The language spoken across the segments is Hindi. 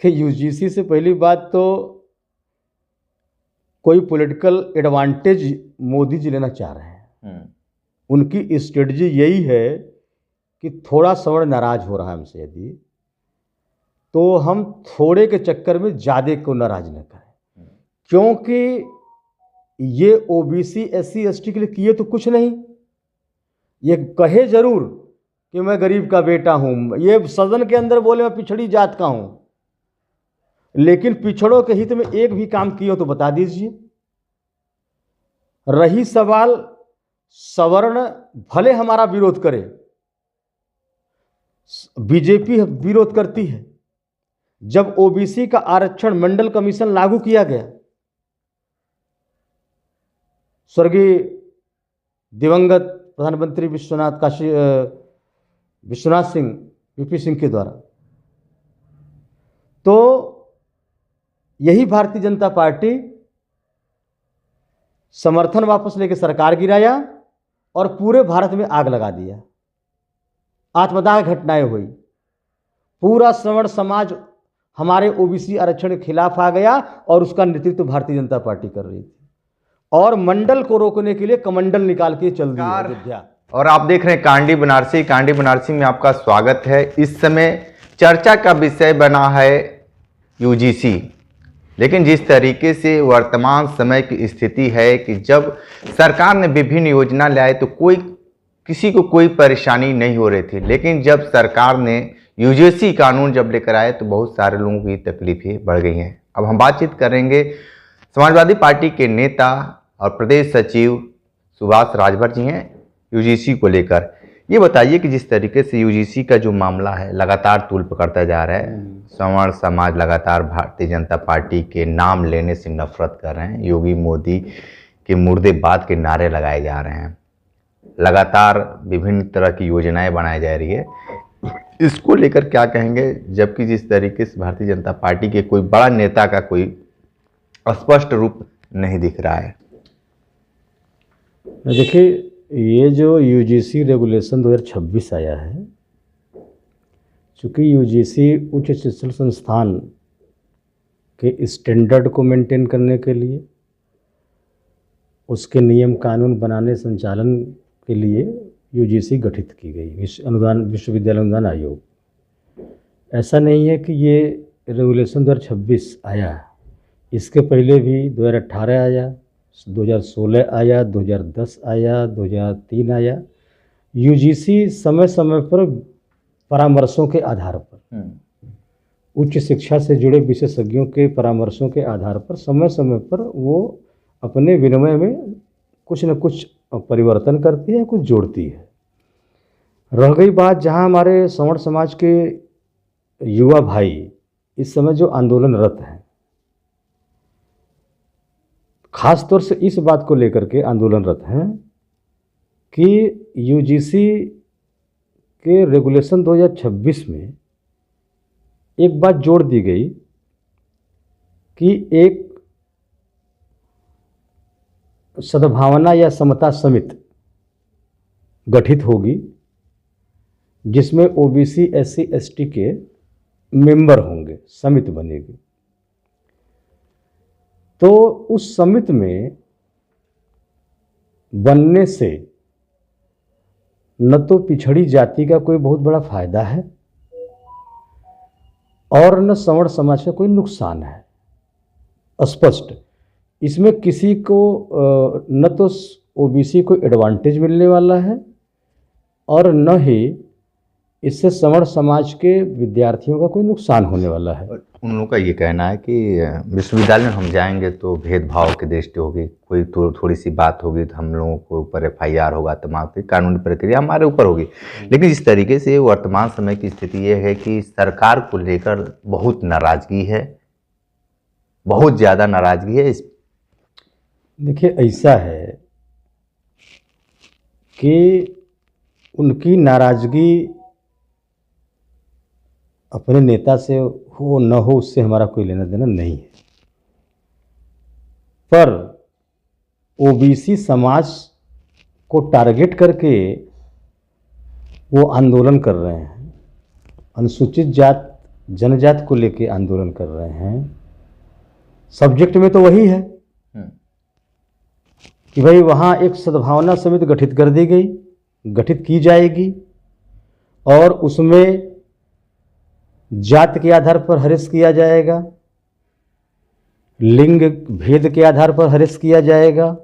कि यूजीसी से पहली बात तो कोई पॉलिटिकल एडवांटेज मोदी जी लेना चाह रहे हैं। उनकी स्ट्रेटजी यही है कि थोड़ा सवर्ण नाराज हो रहा है हमसे, यदि तो हम थोड़े के चक्कर में ज़्यादा को नाराज न करें, क्योंकि ये ओबीसी एससी एसटी के लिए किए तो कुछ नहीं, ये कहे जरूर कि मैं गरीब का बेटा हूँ, ये सदन के अंदर बोले मैं पिछड़ी जात का हूँ, लेकिन पिछड़ों के हित में एक भी काम किए हो तो बता दीजिए। रही सवाल सवर्ण भले हमारा विरोध करे, बीजेपी विरोध करती है। जब ओबीसी का आरक्षण मंडल कमीशन लागू किया गया, स्वर्गीय दिवंगत प्रधानमंत्री विश्वनाथ सिंह वीपी सिंह के द्वारा, तो यही भारतीय जनता पार्टी समर्थन वापस लेकर सरकार गिराया और पूरे भारत में आग लगा दिया। आत्मदाह घटनाएं हुई, पूरा सवर्ण समाज हमारे ओबीसी आरक्षण के खिलाफ आ गया और उसका नेतृत्व भारतीय जनता पार्टी कर रही थी, और मंडल को रोकने के लिए कमंडल निकाल के चल दी अयोध्या। और आप देख रहे हैं कांडी बनारसी। कांडी बनारसी में आपका स्वागत है। इस समय चर्चा का विषय बना है यूजीसी, लेकिन जिस तरीके से वर्तमान समय की स्थिति है कि जब सरकार ने विभिन्न योजना लाए तो किसी को कोई परेशानी नहीं हो रही थी, लेकिन जब सरकार ने यूजीसी कानून जब लेकर आए तो बहुत सारे लोगों की तकलीफें बढ़ गई हैं। अब हम बातचीत करेंगे समाजवादी पार्टी के नेता और प्रदेश सचिव सुभाष राजभर जी हैं यूजीसी को लेकर। ये बताइए कि जिस तरीके से यूजीसी का जो मामला है लगातार तूल पकड़ता जा रहा है, सवर्ण समाज लगातार भारतीय जनता पार्टी के नाम लेने से नफरत कर रहे हैं, योगी मोदी के मुर्देबाद के नारे लगाए जा रहे हैं, लगातार विभिन्न तरह की योजनाएं बनाई जा रही है, इसको लेकर क्या कहेंगे? जबकि जिस तरीके से भारतीय जनता पार्टी के कोई बड़ा नेता का कोई स्पष्ट रूप नहीं दिख रहा है। देखिए, ये जो यूजीसी रेगुलेशन 2026 आया है, चूँकि यूजीसी उच्च शिक्षण संस्थान के स्टैंडर्ड को मेंटेन करने के लिए, उसके नियम कानून बनाने संचालन के लिए यूजीसी गठित की गई, विश्वविद्यालय अनुदान आयोग। ऐसा नहीं है कि ये रेगुलेशन 2026 आया, इसके पहले भी 2018 आया, 2016 आया, 2010 आया, 2003 आया। यूजीसी समय समय पर परामर्शों के आधार पर, उच्च शिक्षा से जुड़े विशेषज्ञों के परामर्शों के आधार पर समय समय पर वो अपने विनिमय में कुछ न कुछ परिवर्तन करती है, कुछ जोड़ती है। रह गई बात जहां हमारे सवर्ण समाज के युवा भाई इस समय जो आंदोलनरत हैं, खास तौर से इस बात को लेकर के आंदोलनरत हैं कि यूजीसी के रेगुलेशन 2026 में एक बात जोड़ दी गई कि एक सद्भावना या समता समिति गठित होगी, जिसमें ओबीसी एससी एसटी के मेंबर होंगे, समिति बनेगी। तो उस समिति में बनने से न तो पिछड़ी जाति का कोई बहुत बड़ा फायदा है और न सवर्ण समाज का कोई नुकसान है। स्पष्ट इसमें किसी को न तो ओबीसी को एडवांटेज मिलने वाला है और न ही इससे सवर्ण समाज के विद्यार्थियों का कोई नुकसान होने वाला है। उन लोगों का ये कहना है कि विश्वविद्यालय में हम जाएंगे तो भेदभाव की दृष्टि होगी, कोई थोड़ी सी बात होगी तो हम लोगों के ऊपर FIR होगा, तमाम कानूनी प्रक्रिया हमारे ऊपर होगी। लेकिन इस तरीके से वर्तमान समय की स्थिति ये है कि सरकार को लेकर बहुत नाराजगी है, बहुत ज़्यादा नाराजगी है। देखिए, ऐसा है कि उनकी नाराजगी अपने नेता से हो न हो, उससे हमारा कोई लेना देना नहीं है, पर ओबीसी समाज को टारगेट करके वो आंदोलन कर रहे हैं। अनुसूचित जात जनजाति को लेके आंदोलन कर रहे हैं, सब्जेक्ट में तो वही है कि भाई वहाँ एक सद्भावना समिति गठित कर दी गई, गठित की जाएगी और उसमें जाति के आधार पर हरेस किया जाएगा, लिंग भेद के आधार पर हरेस किया जाएगा,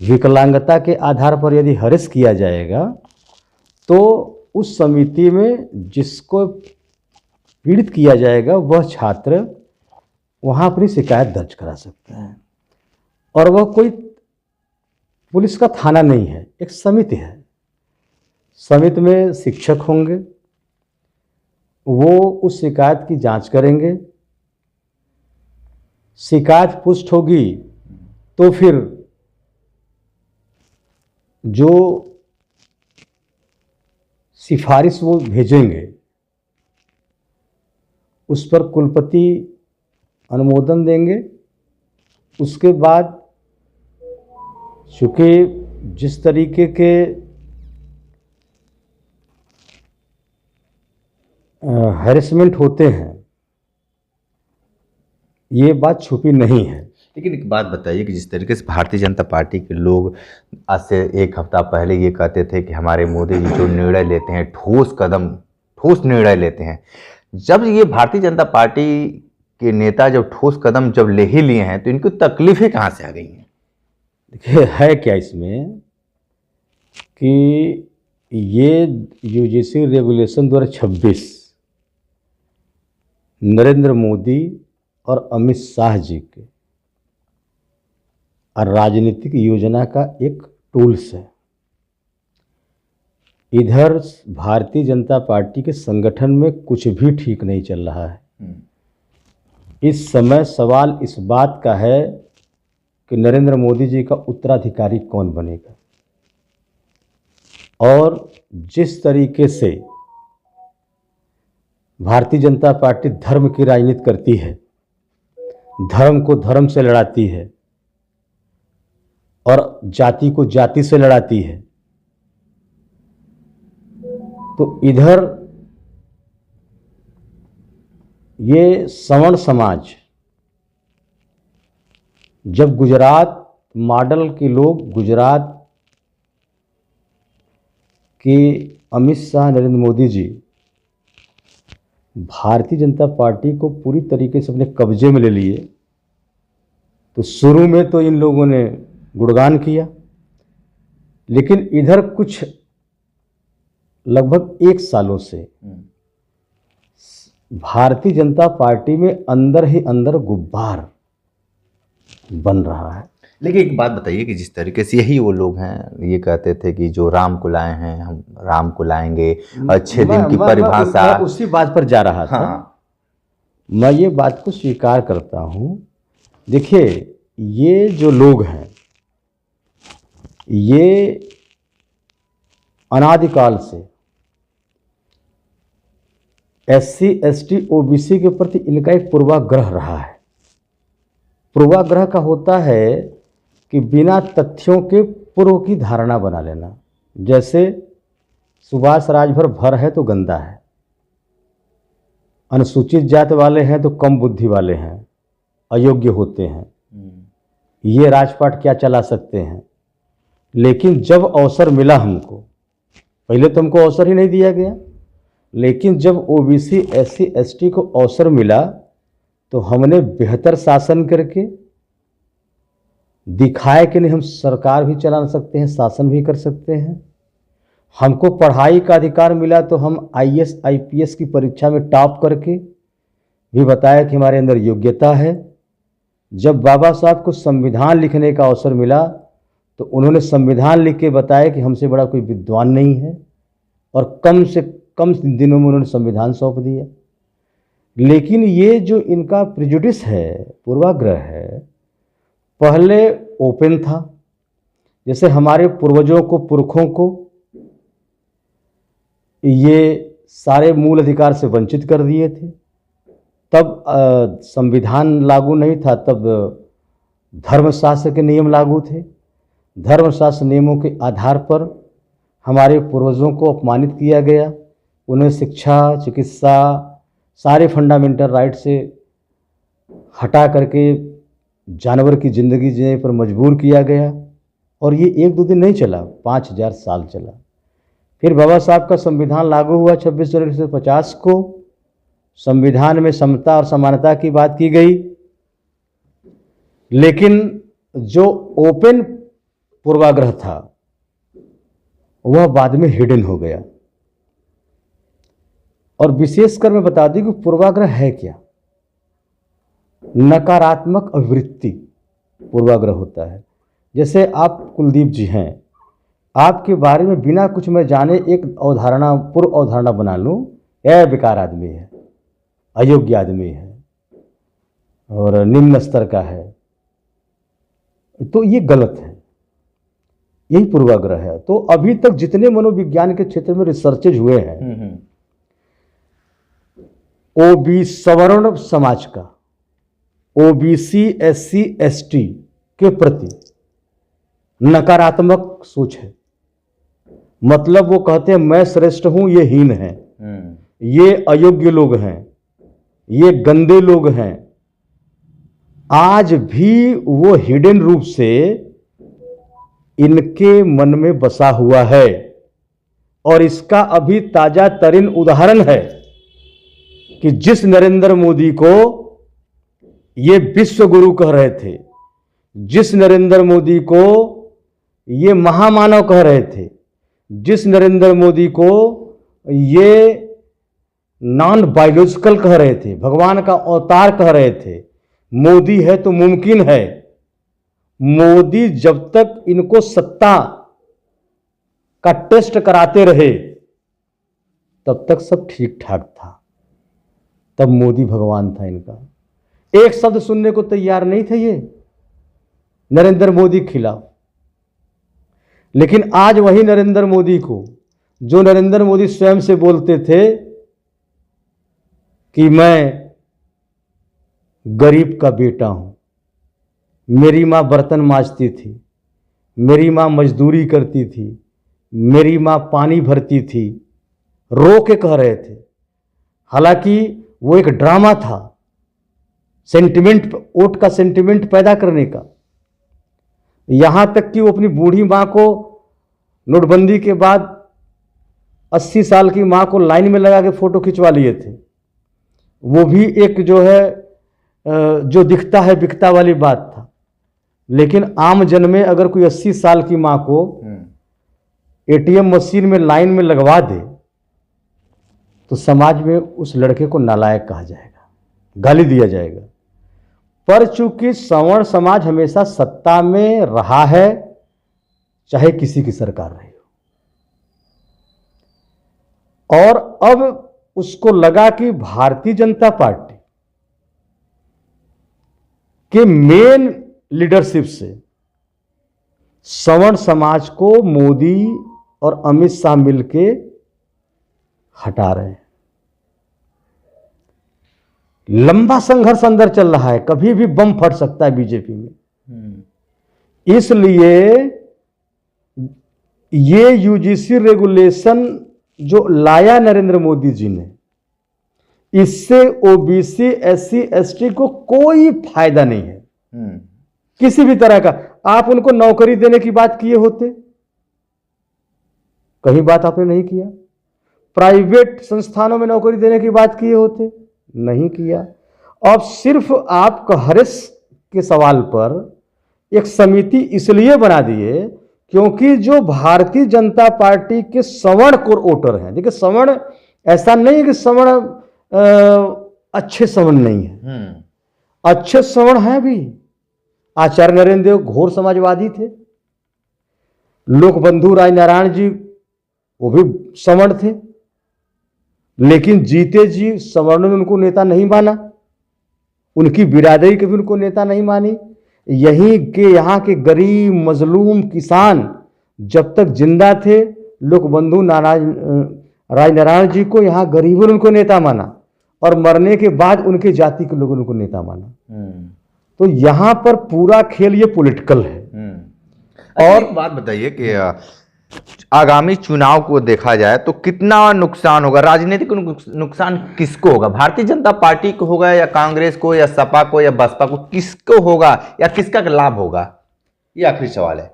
विकलांगता के आधार पर यदि हरेस किया जाएगा तो उस समिति में जिसको पीड़ित किया जाएगा वह छात्र वहाँ अपनी शिकायत दर्ज करा सकता है। और वह कोई पुलिस का थाना नहीं है, एक समिति है। समिति में शिक्षक होंगे, वो उस शिकायत की जांच करेंगे, शिकायत पुष्ट होगी तो फिर जो सिफारिश वो भेजेंगे उस पर कुलपति अनुमोदन देंगे। उसके बाद चूँकि जिस तरीके के हैरेसमेंट होते हैं, ये बात छुपी नहीं है। लेकिन एक बात बताइए कि जिस तरीके से भारतीय जनता पार्टी के लोग आज से एक हफ्ता पहले ये कहते थे कि हमारे मोदी जी जो निर्णय लेते हैं ठोस निर्णय लेते हैं, जब ये भारतीय जनता पार्टी के नेता जब ठोस कदम जब ले ही लिए हैं तो इनको तकलीफें कहाँ से आ गई हैं? देखिए, है क्या इसमें कि ये यूजीसी रेगुलेशन 2026 नरेंद्र मोदी और अमित शाह जी के राजनीतिक योजना का एक टूल्स है। इधर भारतीय जनता पार्टी के संगठन में कुछ भी ठीक नहीं चल रहा है। इस समय सवाल इस बात का है कि नरेंद्र मोदी जी का उत्तराधिकारी कौन बनेगा। और जिस तरीके से भारतीय जनता पार्टी धर्म की राजनीति करती है, धर्म को धर्म से लड़ाती है और जाति को जाति से लड़ाती है, तो इधर ये सवर्ण समाज जब गुजरात मॉडल के लोग, गुजरात के अमित शाह, नरेंद्र मोदी जी भारतीय जनता पार्टी को पूरी तरीके से अपने कब्जे में ले लिए, तो शुरू में तो इन लोगों ने गुणगान किया, लेकिन इधर कुछ लगभग 1 सालों से भारतीय जनता पार्टी में अंदर ही अंदर गुब्बार बन रहा है। लेकिन एक बात बताइए कि जिस तरीके से यही वो लोग हैं, ये कहते थे कि जो राम को लाए हैं हम राम को लाएंगे, अच्छे दिन की परिभाषा, मैं उसी बात पर जा रहा था। हाँ। मैं ये बात को स्वीकार करता हूँ। देखिए, ये जो लोग हैं ये अनादिकाल से SC ST OBC के प्रति इनका एक पूर्वाग्रह रहा है। पूर्वाग्रह का होता है कि बिना तथ्यों के पूर्व की धारणा बना लेना। जैसे सुभाष राजभर भर है तो गंदा है, अनुसूचित जाति वाले हैं तो कम बुद्धि वाले हैं, अयोग्य होते हैं, ये राजपाट क्या चला सकते हैं। लेकिन जब अवसर मिला हमको, पहले तो हमको अवसर ही नहीं दिया गया, लेकिन जब OBC SC ST को अवसर मिला तो हमने बेहतर शासन करके दिखाया कि नहीं हम सरकार भी चला सकते हैं, शासन भी कर सकते हैं। हमको पढ़ाई का अधिकार मिला तो हम IAS IPS की परीक्षा में टॉप करके भी बताया कि हमारे अंदर योग्यता है। जब बाबा साहब को संविधान लिखने का अवसर मिला तो उन्होंने संविधान लिख के बताया कि हमसे बड़ा कोई विद्वान नहीं है, और कम से कम दिनों में उन्होंने संविधान सौंप दिया। लेकिन ये जो इनका प्रेजुडिस है, पूर्वाग्रह है, पहले ओपन था। जैसे हमारे पूर्वजों को, पुरखों को ये सारे मूल अधिकार से वंचित कर दिए थे। तब संविधान लागू नहीं था, तब धर्मशास्त्र के नियम लागू थे। धर्मशास्त्र नियमों के आधार पर हमारे पूर्वजों को अपमानित किया गया, उन्हें शिक्षा, चिकित्सा, सारे फंडामेंटल राइट से हटा करके जानवर की ज़िंदगी जीने पर मजबूर किया गया। और ये 1-2 दिन नहीं चला, 5000 साल चला। फिर बाबा साहब का संविधान लागू हुआ 26 जनवरी 1950 को। संविधान में समता और समानता की बात की गई, लेकिन जो ओपन पूर्वाग्रह था वह बाद में हिडन हो गया। और विशेषकर मैं बता दूं कि पूर्वाग्रह है क्या। नकारात्मक अभिवृत्ति पूर्वाग्रह होता है। जैसे आप कुलदीप जी हैं, आपके बारे में बिना कुछ मैं जाने एक अवधारणा, पूर्व अवधारणा बना लूं, यह बेकार आदमी है, अयोग्य आदमी है और निम्न स्तर का है, तो ये गलत है, यही पूर्वाग्रह है। तो अभी तक जितने मनोविज्ञान के क्षेत्र में रिसर्चेज हुए हैं, सवर्ण समाज का, ओबीसी, एससी, एसटी के प्रति नकारात्मक सोच है। मतलब वो कहते हैं मैं श्रेष्ठ हूं, ये हीन है, ये अयोग्य लोग हैं, ये गंदे लोग हैं। आज भी वो हिडन रूप से इनके मन में बसा हुआ है। और इसका अभी ताजा तरीन उदाहरण है कि जिस नरेंद्र मोदी को ये विश्व गुरु कह रहे थे, जिस नरेंद्र मोदी को ये महामानव कह रहे थे, जिस नरेंद्र मोदी को ये नॉन बायोलॉजिकल कह रहे थे, भगवान का अवतार कह रहे थे, मोदी है तो मुमकिन है, मोदी जब तक इनको सत्ता का टेस्ट कराते रहे तब तक सब ठीक ठाक था, तब मोदी भगवान था इनका। एक शब्द सुनने को तैयार नहीं थे ये नरेंद्र मोदी के खिलाफ। लेकिन आज वही नरेंद्र मोदी को, जो नरेंद्र मोदी स्वयं से बोलते थे कि मैं गरीब का बेटा हूं, मेरी मां बर्तन मांजती थी, मेरी मां मजदूरी करती थी, मेरी मां पानी भरती थी, रो के कह रहे थे। हालांकि वो एक ड्रामा था, सेंटिमेंट, वोट का सेंटिमेंट पैदा करने का। यहां तक कि वो अपनी बूढ़ी मां को नोटबंदी के बाद 80 साल की मां को लाइन में लगा के फोटो खिंचवा लिए थे। वो भी एक जो है जो दिखता है बिकता वाली बात था। लेकिन आम जन में अगर कोई 80 साल की मां को एटीएम मशीन में लाइन में लगवा दे तो समाज में उस लड़के को नालायक कहा जाएगा, गाली दिया जाएगा। पर चूंकि सवर्ण समाज हमेशा सत्ता में रहा है, चाहे किसी की सरकार रही हो, और अब उसको लगा कि भारतीय जनता पार्टी के मेन लीडरशिप से सवर्ण समाज को मोदी और अमित शाह मिलके हटा रहे हैं। लंबा संघर्ष अंदर चल रहा है, कभी भी बम फट सकता है बीजेपी में। इसलिए ये यूजीसी रेगुलेशन जो लाया नरेंद्र मोदी जी ने, इससे ओबीसी, एससी, एसटी को कोई फायदा नहीं है किसी भी तरह का। आप उनको नौकरी देने की बात किए होते, कहीं बात आपने नहीं किया। प्राइवेट संस्थानों में नौकरी देने की बात किए होते, नहीं किया। अब सिर्फ आप हरेश के सवाल पर एक समिति इसलिए बना दिए क्योंकि जो भारतीय जनता पार्टी के सवर्ण कोर वोटर हैं, देखिए सवर्ण ऐसा नहीं है कि सवर्ण अच्छे सवर्ण नहीं है, अच्छे सवर्ण हैं भी। आचार्य नरेंद्र देव घोर समाजवादी थे, लोकबंधु राय नारायण जी वो भी सवर्ण थे, लेकिन जीते जी सवर्णों ने उनको नेता नहीं माना, उनकी बिरादरी कभी उनको नेता नहीं मानी। यहीं के यहाँ के गरीब मजलूम किसान जब तक जिंदा थे, लोकबंधु राय नारायण जी को यहाँ गरीबों ने उनको नेता माना, और मरने के बाद उनके जाति के लोगों ने उनको नेता माना। तो यहाँ पर पूरा खेल ये पॉलिटिकल है। और एक बात बताइए कि आगामी चुनाव को देखा जाए तो कितना नुकसान होगा, राजनीतिक नुकसान किसको होगा? भारतीय जनता पार्टी को होगा या कांग्रेस को या सपा को या बसपा को, किसको होगा या किसका लाभ होगा? ये आखिरी सवाल है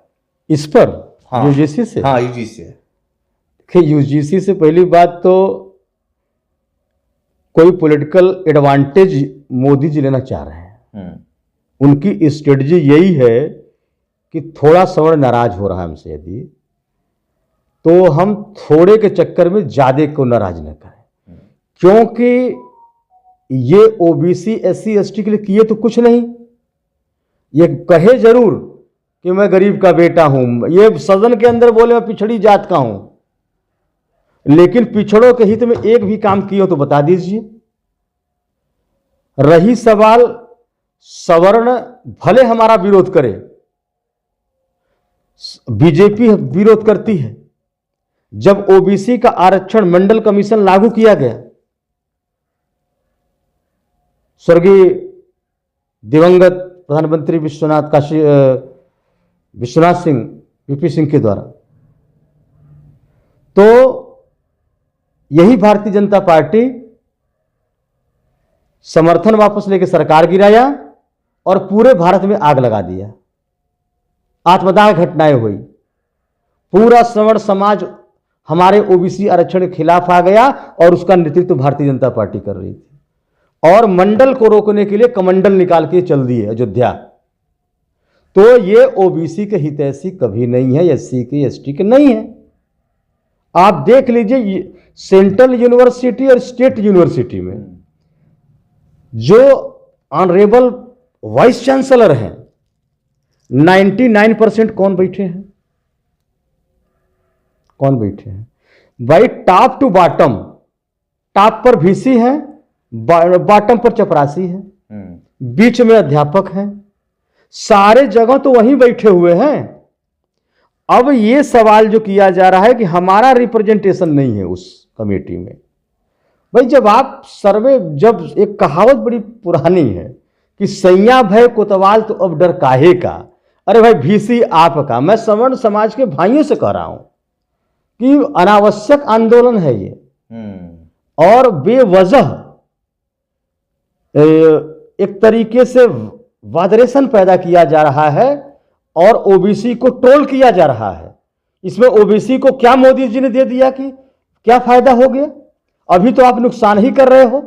इस पर। हाँ, यूजीसी से। हाँ, यूजीसी से। देखिए, यूजीसी से पहली बात तो कोई पॉलिटिकल एडवांटेज मोदी जी लेना चाह रहे हैं। उनकी स्ट्रेटजी यही है कि थोड़ा सवर्ण नाराज हो रहा है हमसे, यदि तो हम थोड़े के चक्कर में ज्यादा को नाराज न करें, क्योंकि ये ओबीसी एससी एसटी के लिए किए तो कुछ नहीं। ये कहे जरूर कि मैं गरीब का बेटा हूं, ये सदन के अंदर बोले मैं पिछड़ी जात का हूं, लेकिन पिछड़ों के हित में एक भी काम किए हो तो बता दीजिए। रही सवाल सवर्ण भले हमारा विरोध करे, बीजेपी विरोध करती है। जब ओबीसी का आरक्षण मंडल कमीशन लागू किया गया, स्वर्गीय दिवंगत प्रधानमंत्री विश्वनाथ सिंह वीपी सिंह के द्वारा, तो यही भारतीय जनता पार्टी समर्थन वापस लेके सरकार गिराया और पूरे भारत में आग लगा दिया। आत्मदाह घटनाएं हुई, पूरा सवर्ण समाज हमारे ओबीसी आरक्षण के खिलाफ आ गया और उसका नेतृत्व भारतीय जनता पार्टी कर रही थी और मंडल को रोकने के लिए कमंडल निकाल के चल दिए अयोध्या। तो ये ओबीसी के हितैषी कभी नहीं है, एससी के एसटी के नहीं है। आप देख लीजिए, सेंट्रल यूनिवर्सिटी और स्टेट यूनिवर्सिटी में जो ऑनरेबल वाइस चांसलर हैं, 99% कौन बैठे हैं? कौन बैठे हैं भाई? टॉप टू बॉटम, टॉप पर वीसी है, बॉटम पर चपरासी है, बीच में अध्यापक हैं, सारे जगह तो वहीं बैठे हुए हैं। अब ये सवाल जो किया जा रहा है कि हमारा रिप्रेजेंटेशन नहीं है उस कमेटी में, भाई जब आप सर्वे, जब एक कहावत बड़ी पुरानी है कि सैया भय कोतवाल तो अब डर काहे का। अरे भाई वीसी आपका, मैं सवर्ण समाज के भाइयों से कह रहा हूं कि अनावश्यक आंदोलन है ये, और बेवजह एक तरीके से वादरेशन पैदा किया जा रहा है और ओबीसी को ट्रोल किया जा रहा है। इसमें ओबीसी को क्या मोदी जी ने दे दिया कि क्या फायदा हो गया? अभी तो आप नुकसान ही कर रहे हो।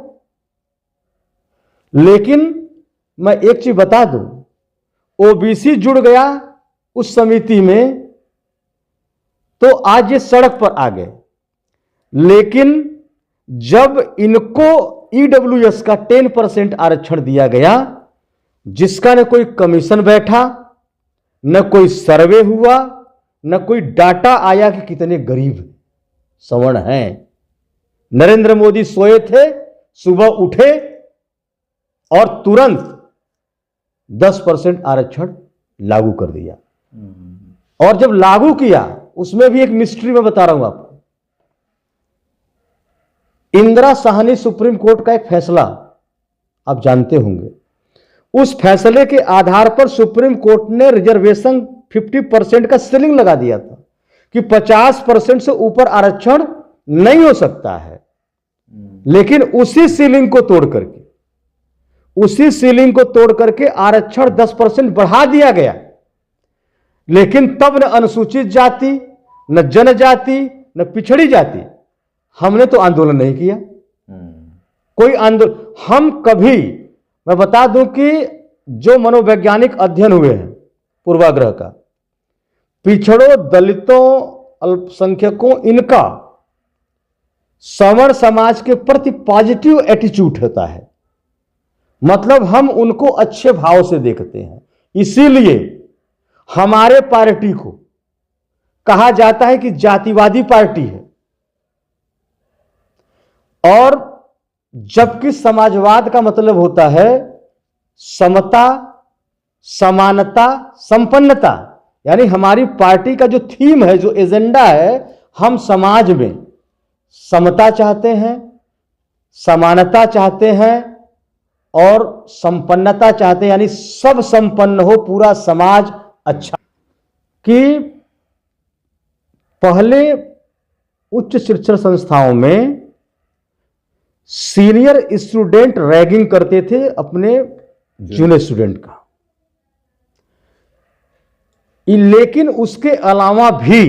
लेकिन मैं एक चीज बता दूं, ओबीसी जुड़ गया उस समिति में तो आज ये सड़क पर आ गए, लेकिन जब इनको ईडब्ल्यूएस का 10% आरक्षण दिया गया, जिसका न कोई कमीशन बैठा, न कोई सर्वे हुआ, न कोई डाटा आया कि कितने गरीब सवर्ण हैं। नरेंद्र मोदी सोए थे, सुबह उठे और तुरंत 10% आरक्षण लागू कर दिया। और जब लागू किया, उसमें भी एक मिस्ट्री में बता रहा हूं आपको। इंदिरा साहनी सुप्रीम कोर्ट का एक फैसला आप जानते होंगे, उस फैसले के आधार पर सुप्रीम कोर्ट ने रिजर्वेशन 50% का सीलिंग लगा दिया था कि 50% से ऊपर आरक्षण नहीं हो सकता है। लेकिन उसी सीलिंग को तोड़ करके आरक्षण 10% बढ़ा दिया गया। लेकिन तब न अनुसूचित जाति, न जनजाति, न पिछड़ी जाति, हमने तो आंदोलन नहीं किया। कोई आंदोलन हम कभी, मैं बता दूं कि जो मनोवैज्ञानिक अध्ययन हुए हैं पूर्वाग्रह का, पिछड़ों, दलितों, अल्पसंख्यकों, इनका सवर्ण समाज के प्रति पॉजिटिव एटीट्यूड होता है। मतलब हम उनको अच्छे भाव से देखते हैं। इसीलिए हमारे पार्टी को कहा जाता है कि जातिवादी पार्टी है, और जबकि समाजवाद का मतलब होता है समता, समानता, संपन्नता। यानी हमारी पार्टी का जो थीम है, जो एजेंडा है, हम समाज में समता चाहते हैं, समानता चाहते हैं और संपन्नता चाहते हैं। यानी सब संपन्न हो, पूरा समाज अच्छा। कि पहले उच्च शिक्षण संस्थाओं में सीनियर स्टूडेंट रैगिंग करते थे अपने जूनियर स्टूडेंट का, लेकिन उसके अलावा भी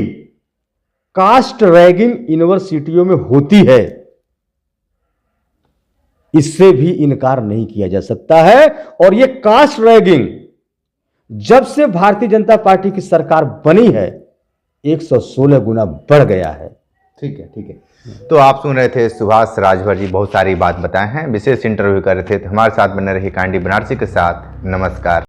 कास्ट रैगिंग यूनिवर्सिटियों में होती है, इससे भी इनकार नहीं किया जा सकता है। और यह कास्ट रैगिंग जब से भारतीय जनता पार्टी की सरकार बनी है 116 गुना बढ़ गया है। ठीक है, ठीक है। तो आप सुन रहे थे सुभाष राजभर जी, बहुत सारी बात बताए हैं, विशेष इंटरव्यू कर रहे थे। तो हमारे साथ बने रही कांडी बनारसी के साथ। नमस्कार।